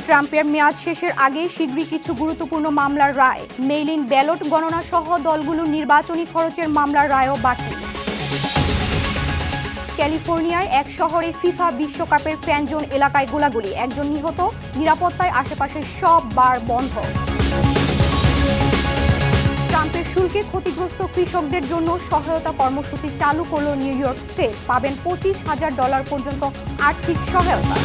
ট্রাম্পের মেয়াদ শেষের আগে শীঘ্রই কিছু গুরুত্বপূর্ণ মামলার রায়। মেইল ইন ব্যালট গণনা সহ দলগুলোর নির্বাচনী খরচের মামলার রায়ও বাকি। ক্যালিফোর্নিয়ায় এক শহরে ফিফা বিশ্বকাপের ফ্যান জোন এলাকায় গোলাগুলি, একজন নিহত, নিরাপত্তায় আশেপাশের সব বার বন্ধ। ট্রাম্পের শুল্কে ক্ষতিগ্রস্ত কৃষকদের জন্য সহায়তা কর্মসূচি চালু করল নিউ ইয়র্ক স্টেট, পাবেন $25,000 পর্যন্ত আর্থিক সহায়তা।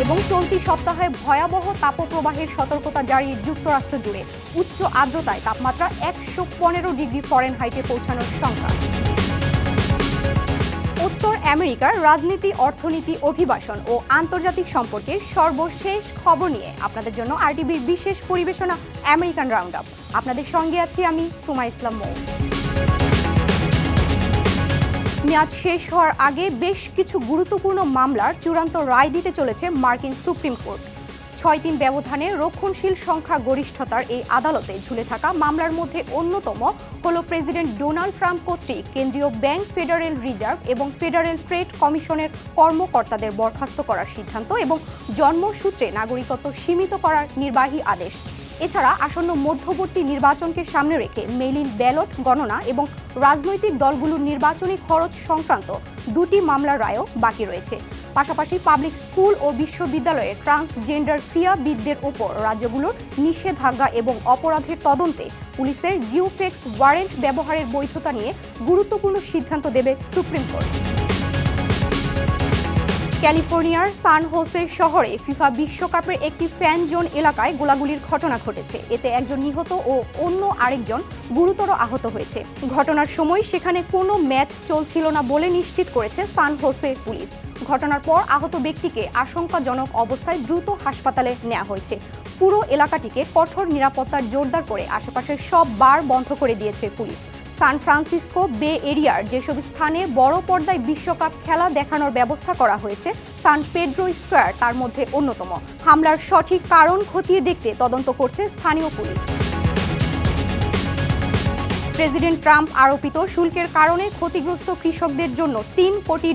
এবং চলতি সপ্তাহে ভয়াবহ তাপপ্রবাহের সতর্কতা জারি যুক্তরাষ্ট্র জুড়ে, উচ্চ আর্দ্রতায় তাপমাত্রা 115 ডিগ্রি ফরেনহাইটে পৌঁছানোর শঙ্কা। উত্তর আমেরিকার রাজনীতি, অর্থনীতি, অভিবাসন ও আন্তর্জাতিক সম্পর্কের সর্বশেষ খবর নিয়ে আপনাদের জন্য আরটিভির বিশেষ পরিবেশনা আমেরিকান রাউন্ড আপ। আপনাদের সঙ্গে আছি আমি সুমা ইসলাম মৌ। মেয়াদ শেষ হওয়ার আগে বেশ কিছু গুরুত্বপূর্ণ মামলার চূড়ান্ত রায় দিতে চলেছে মার্কিন সুপ্রিম কোর্ট। 6-3 ব্যবধানে রক্ষণশীল সংখ্যা গরিষ্ঠতার এই আদালতে ঝুলে থাকা মামলার মধ্যে অন্যতম হল প্রেসিডেন্ট ডোনাল্ড ট্রাম্প কর্তৃক কেন্দ্রীয় ব্যাংক, ফেডারেল রিজার্ভ এবং ফেডারেল ট্রেড কমিশনের কর্মকর্তাদের বরখাস্ত করার সিদ্ধান্ত এবং জন্মসূত্রে নাগরিকত্ব সীমিত করার নির্বাহী আদেশ। এছাড়া আসন্ন মধ্যবর্তী নির্বাচনকে সামনে রেখে মেইল ইন ব্যালট গণনা এবং রাজনৈতিক দলগুলোর নির্বাচনী খরচ সংক্রান্ত 2টি মামলার রায়ও বাকি রয়েছে। পাশাপাশি পাবলিক স্কুল ও বিশ্ববিদ্যালয়ে ট্রান্সজেন্ডার ক্রীড়াবিদদের ওপর রাজ্যগুলোর নিষেধাজ্ঞা এবং অপরাধের তদন্তে পুলিশের জিওফেক্স ওয়ারেন্ট ব্যবহারের বৈধতা নিয়ে গুরুত্বপূর্ণ সিদ্ধান্ত দেবে সুপ্রিম কোর্ট। ক্যালিফোর্নিয়ার সান হোসে শহরে ফিফা বিশ্বকাপের একটি ফ্যান জোন এলাকায় গোলাগুলির ঘটনা ঘটেছে। এতে একজন নিহত ও অন্য আরেকজন গুরুতর আহত হয়েছে। ঘটনার সময় সেখানে কোনো ম্যাচ চলছিল না বলে নিশ্চিত করেছে সান হোসে পুলিশ। ঘটনার পর আহত ব্যক্তিকে আশঙ্কাজনক অবস্থায় দ্রুত হাসপাতালে নেওয়া হয়েছে। পুরো এলাকাটিকে কঠোর নিরাপত্তার জোরদার করে আশেপাশের সব বার বন্ধ করে দিয়েছে পুলিশ। সান ফ্রান্সিসকো বে এরিয়ার যেসব স্থানে বড় পর্দায় বিশ্বকাপ খেলা দেখানোর ব্যবস্থা করা হয়েছে, সান পেড্রো স্কোয়ার তার মধ্যে অন্যতম। হামলার সঠিক কারণ খতিয়ে দেখতে তদন্ত করছে স্থানীয় পুলিশ। প্রেসিডেন্ট ট্রাম্প আরোপিত শুল্কের কারণে ক্ষতিগ্রস্ত কৃষকদের জন্য $3 কোটি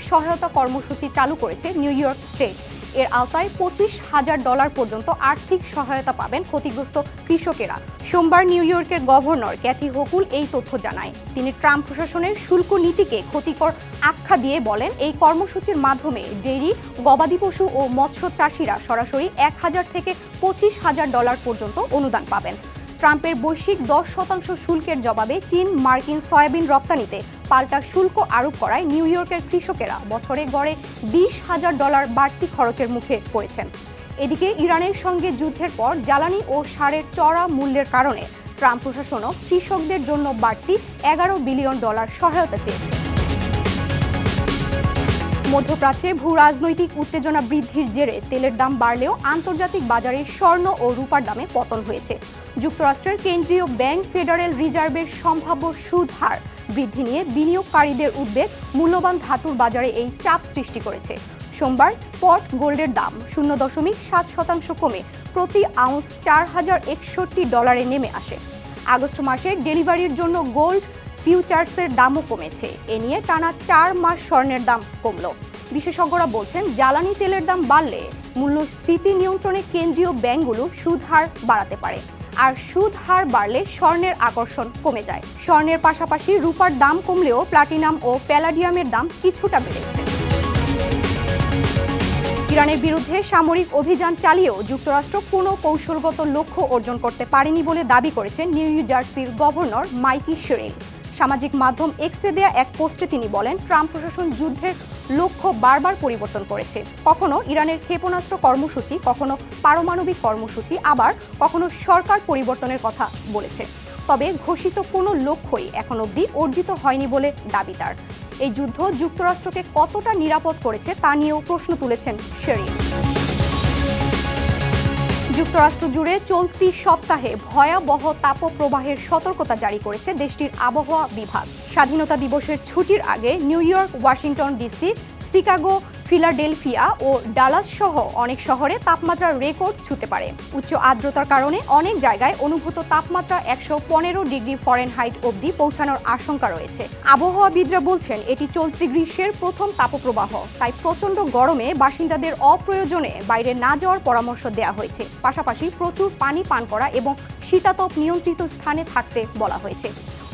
সহায়তা কর্মসূচি চালু করেছে নিউ ইয়র্ক স্টেট। এর আওতায় $25,000 পর্যন্ত আর্থিক সহায়তা পাবেন ক্ষতিগ্রস্ত কৃষকেরা। সোমবার নিউ ইয়র্কের গভর্নর ক্যাথি হোকুল এই তথ্য জানায়। তিনি ট্রাম্প প্রশাসনের শুল্ক নীতিকে ক্ষতিকর আখ্যা দিয়ে বলেন, এই কর্মসূচির মাধ্যমে ডেইরি, গবাদি পশু ও মৎস্য চাষিরা সরাসরি $1,000 থেকে $25,000 পর্যন্ত অনুদান পাবেন। ট্রাম্পের বৈশ্বিক 10% শুল্কের জবাবে চীন মার্কিন সয়াবিন রপ্তানিতে পাল্টা শুল্ক আরোপ করায় নিউ ইয়র্কের কৃষকেরা বছরে গড়ে $20,000 বাড়তি খরচের মুখে পড়েছেন। এদিকে ইরানের সঙ্গে যুদ্ধের পর জ্বালানি ও সারের চড়া মূল্যের কারণে ট্রাম্প প্রশাসনও কৃষকদের জন্য বাড়তি $11 বিলিয়ন সহায়তা চেয়েছে। মধ্যপ্রাচ্যে ভূ রাজনৈতিক উত্তেজনা বৃদ্ধির জেরে তেলের দাম বাড়লেও আন্তর্জাতিক বাজারে স্বর্ণ ও রূপার দামে পতন হয়েছে। যুক্তরাষ্ট্রের কেন্দ্রীয় ব্যাংক, ফেডারেল রিজার্ভের সম্ভাব্য সুদ হার বৃদ্ধি নিয়ে বিনিয়োগকারীদের উদ্বেগ মূল্যবান ধাতুর বাজারে এই চাপ সৃষ্টি করেছে। সোমবার স্পট গোল্ডের দাম 0.7% কমে প্রতি আউন্স $4,061 নেমে আসে। আগস্ট মাসে ডেলিভারির জন্য গোল্ড ফিউচার্সের দামও কমেছে। এ নিয়ে টানা 4 মাস স্বর্ণের দাম কমল। বিশেষজ্ঞরা বলছেন, জ্বালানি তেলের দাম বাড়লে মূল্যস্ফীতি নিয়ন্ত্রণে কেন্দ্রীয় ব্যাংকগুলো সুদ হার বাড়াতে পারে, আর সুদ হার বাড়লে স্বর্ণের আকর্ষণ কমে যায়। স্বর্ণের পাশাপাশি রূপার দাম কমলেও প্লাটিনাম ও প্যালাডিয়ামের দাম কিছুটা বেড়েছে। ইরানের বিরুদ্ধে সামরিক অভিযান চালিয়েও যুক্তরাষ্ট্র কোনো কৌশলগত লক্ষ্য অর্জন করতে পারেনি বলে দাবি করেছেন নিউ জার্সির গভর্নর মাইকি শেরিল। সামাজিক মাধ্যম এক্সে দেয়া এক পোস্টে তিনি বলেন, ট্রাম্প প্রশাসন যুদ্ধের লক্ষ্য বারবার পরিবর্তন করেছে। কখনো ইরানের ক্ষেপণাস্ত্র কর্মসূচি, কখনো পারমাণবিক কর্মসূচি, আবার কখনো সরকার পরিবর্তনের কথা বলেছে। তবে ঘোষিত কোনো লক্ষ্যই এখন অবধি অর্জিত হয়নি বলে দাবি তার। এই যুদ্ধ যুক্তরাষ্ট্রকে কতটা নিরাপদ করেছে তা নিয়েও প্রশ্ন তুলেছেন শেরিল। যুক্তরাষ্ট্র জুড়ে চলতি সপ্তাহে ভয়াবহ তাপপ্রবাহের সতর্কতা জারি করেছে দেশটির আবহাওয়া বিভাগ। স্বাধীনতা দিবসের ছুটির আগে New York, Washington DC, Chicago, Philadelphia ও ডালাস সহ অনেক শহরে তাপমাত্রার রেকর্ড ছুঁতে পারে। উচ্চ আর্দ্রতার কারণে অনেক জায়গায় অনুভূত তাপমাত্রা 115 ডিগ্রি ফরেনহাইট অবধি পৌঁছানোর আশঙ্কা রয়েছে। আবহাওয়াবিদরা বলছেন এটি চলতি গ্রীষ্মের প্রথম তাপপ্রবাহ, তাই প্রচণ্ড গরমে বাসিন্দাদের অপ্রয়োজনে বাইরে না যাওয়ার পরামর্শ দেওয়া হয়েছে। পাশাপাশি প্রচুর পানি পান করা এবং শীতাতপ নিয়ন্ত্রিত স্থানে থাকতে বলা হয়েছে।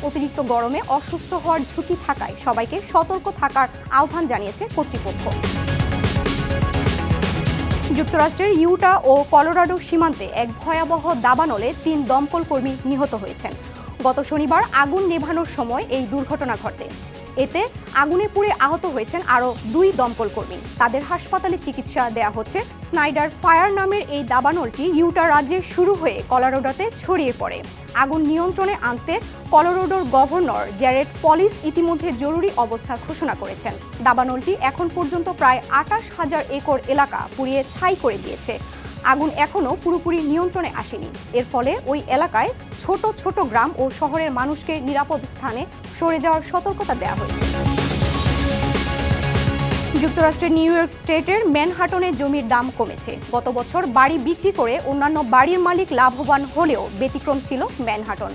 অতিরিক্ত গরমে অসুস্থ হওয়ার ঝুঁকি থাকায় সবাইকে সতর্ক থাকার আহ্বান জানিয়েছে কর্তৃপক্ষ। যুক্তরাষ্ট্রের ইউটা ও কলোরাডো সীমান্তে এক ভয়াবহ দাবানলে 3 দমকল কর্মী নিহত হয়েছেন। গত শনিবার আগুন নেভানোর সময় এই দুর্ঘটনা ঘটে। এতে আগুনে পুড়ে আহত হয়েছেন আরও 2 দমকল কর্মী। তাদের হাসপাতালে চিকিৎসা দেওয়া হচ্ছে। স্নাইডার ফায়ার নামের এই দাবানলটি ইউটা রাজ্যে শুরু হয়ে কলোরাডোতে ছড়িয়ে পড়ে। আগুন নিয়ন্ত্রণে আনতে কলোরাডোর গভর্নর জ্যারেড পলিস ইতিমধ্যে জরুরি অবস্থা ঘোষণা করেছেন। দাবানলটি এখন পর্যন্ত প্রায় 28,000 একর এলাকা পুড়িয়ে ছাই করে দিয়েছে। আগুন এখনও পুরোপুরি নিয়ন্ত্রণে আসেনি। এর ফলে ওই এলাকায় ছোট ছোট গ্রাম ও শহরের মানুষকে নিরাপদ স্থানে সরে যাওয়ার সতর্কতা দেওয়া হয়েছে। যুক্তরাষ্ট্রের নিউ ইয়র্ক স্টেটের ম্যানহাটনে জমির দাম কমেছে। গত বছর বাড়ি বিক্রি করে অন্যান্য বাড়ির মালিক লাভবান হলেও ব্যতিক্রম ছিল ম্যানহাটন।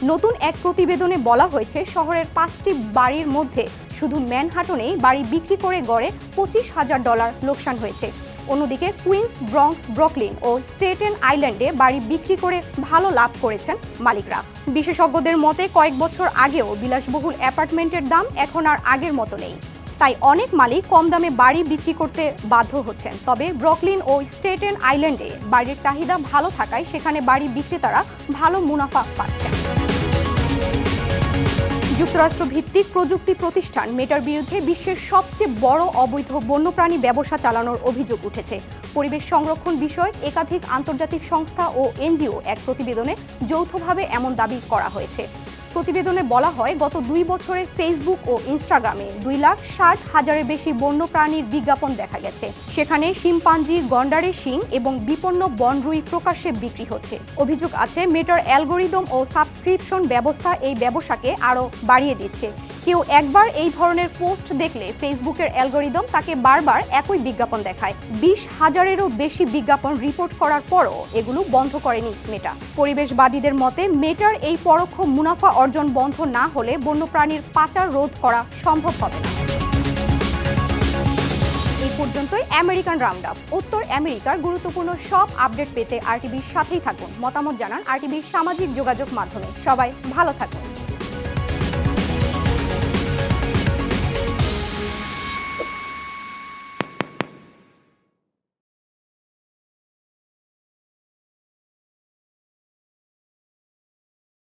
নতুন এক প্রতিবেদনে বলা হয়েছে শহরের 5টি বাড়ির মধ্যে শুধু ম্যানহাটনেই বাড়ি বিক্রি করে গড়ে $25,000 লোকসান হয়েছে। অন্যদিকে কুইন্স, ব্রঙ্কস, ব্রুকলিন ও স্টেটেন আইল্যান্ডে বাড়ি বিক্রি করে ভালো লাভ করেছেন মালিকরা। বিশেষজ্ঞদের মতে কয়েক বছর আগেও বিলাসবহুল অ্যাপার্টমেন্টের দাম এখন আর আগের মতো নেই। তাই অনেক মালিক কম দামে বাড়ি বিক্রি করতে বাধ্য হচ্ছেন। তবে ব্রুকলিন ও স্টেটেন আইল্যান্ডে বাড়ির চাহিদা ভালো থাকায় সেখানে বাড়ি বিক্রেতারা ভালো মুনাফা পাচ্ছেন। যুক্তরাষ্ট্র ভিত্তিক প্রযুক্তি প্রতিষ্ঠান মেটার বিরুদ্ধে বিশ্বের সবচেয়ে বড় অবৈধ বন্যপ্রাণী ব্যবসা চালানোর অভিযোগ উঠেছে। পরিবেশ সংরক্ষণ বিষয়ক একাধিক আন্তর্জাতিক সংস্থা ও এনজিও এক প্রতিবেদনে যৌথভাবে এমন দাবি করা হয়েছে। প্রতিবেদনে বলা হয় গত 2 বছরে ফেসবুক ও ইনস্টাগ্রামে 2,60,000-এর বেশি বন্যপ্রাণীর বিজ্ঞাপন দেখা গেছে। সেখানে শিম্পাঞ্জি, গন্ডারের শিং এবং বিপন্ন বনরুই প্রকাশ্যে বিক্রি হচ্ছে। অভিযোগ আছে মেটার অ্যালগোরিদম ও সাবস্ক্রিপশন ব্যবস্থা এই ব্যবসাকে আরও বাড়িয়ে দিচ্ছে। কেউ একবার এই ধরনের পোস্ট দেখলে ফেসবুকের অ্যালগোরিদম তাকে বারবার একই বিজ্ঞাপন দেখায়। 20,000-এরও বেশি বিজ্ঞাপন রিপোর্ট করার পরও এগুলো বন্ধ করেনি মেটা। পরিবেশবাদীদের মতে মেটার এই পরোক্ষ মুনাফা অর্জন বন্ধ না হলে বন্যপ্রাণীর পাচার রোধ করা সম্ভব হবে না। এই পর্যন্তই আমেরিকান রাউন্ড আপ। উত্তর আমেরিকার গুরুত্বপূর্ণ সব আপডেট পেতে আরটিভির সাথেই থাকুন। মতামত জানান আরটিভির সামাজিক যোগাযোগ মাধ্যমে। সবাই ভালো থাকুন।